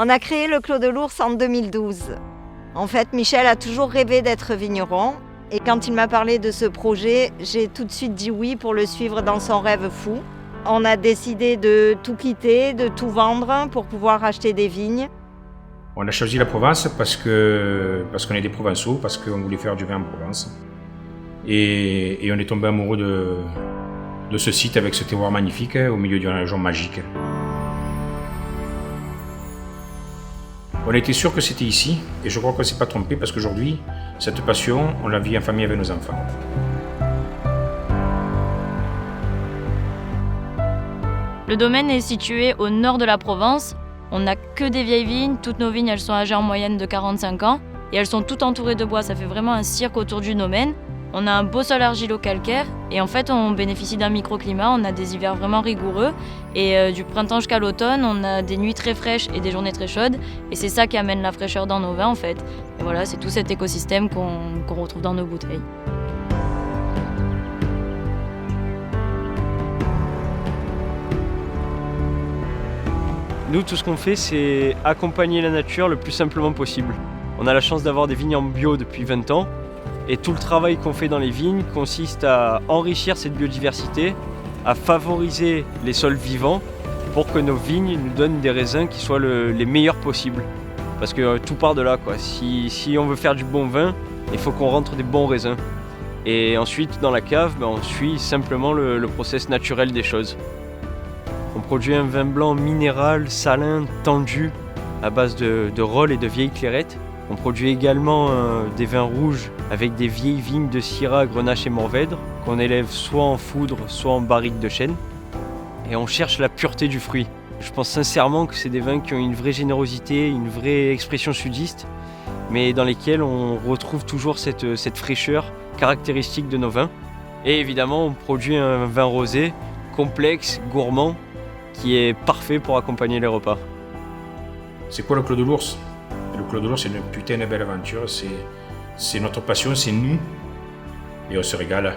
On a créé le Clos de l'Ours en 2012. En fait, Michel a toujours rêvé d'être vigneron. Et quand il m'a parlé de ce projet, j'ai tout de suite dit oui pour le suivre dans son rêve fou. On a décidé de tout quitter, de tout vendre pour pouvoir acheter des vignes. On a choisi la Provence parce qu'on est des Provençaux, parce qu'on voulait faire du vin en Provence. Et on est tombé amoureux de ce site avec ce terroir magnifique au milieu d'une région magique. On était sûr que c'était ici, et je crois qu'on ne s'est pas trompé parce qu'aujourd'hui, cette passion, on la vit en famille avec nos enfants. Le domaine est situé au nord de la Provence. On n'a que des vieilles vignes. Toutes nos vignes, elles sont âgées en moyenne de 45 ans. Et elles sont toutes entourées de bois. Ça fait vraiment un cirque autour du domaine. On a un beau sol argilo-calcaire. Et en fait, on bénéficie d'un microclimat. On a des hivers vraiment rigoureux. Et du printemps jusqu'à l'automne, on a des nuits très fraîches et des journées très chaudes. Et c'est ça qui amène la fraîcheur dans nos vins, en fait. Et voilà, c'est tout cet écosystème qu'on retrouve dans nos bouteilles. Nous, tout ce qu'on fait, c'est accompagner la nature le plus simplement possible. On a la chance d'avoir des vignes en bio depuis 20 ans. Et tout le travail qu'on fait dans les vignes consiste à enrichir cette biodiversité, à favoriser les sols vivants pour que nos vignes nous donnent des raisins qui soient les meilleurs possibles. Parce que tout part de là, quoi. Si on veut faire du bon vin, il faut qu'on rentre des bons raisins. Et ensuite, dans la cave, on suit simplement le process naturel des choses. On produit un vin blanc minéral, salin, tendu, à base de rolle et de vieilles clairettes. On produit également des vins rouges avec des vieilles vignes de Syrah, Grenache et Mourvèdre qu'on élève soit en foudre, soit en barrique de chêne. Et on cherche la pureté du fruit. Je pense sincèrement que c'est des vins qui ont une vraie générosité, une vraie expression sudiste, mais dans lesquels on retrouve toujours cette fraîcheur caractéristique de nos vins. Et évidemment, on produit un vin rosé, complexe, gourmand, qui est parfait pour accompagner les repas. C'est quoi le Clos de l'Ours? Le Clos de l'Ours, c'est une putain de belle aventure, c'est notre passion, c'est nous, et on se régale.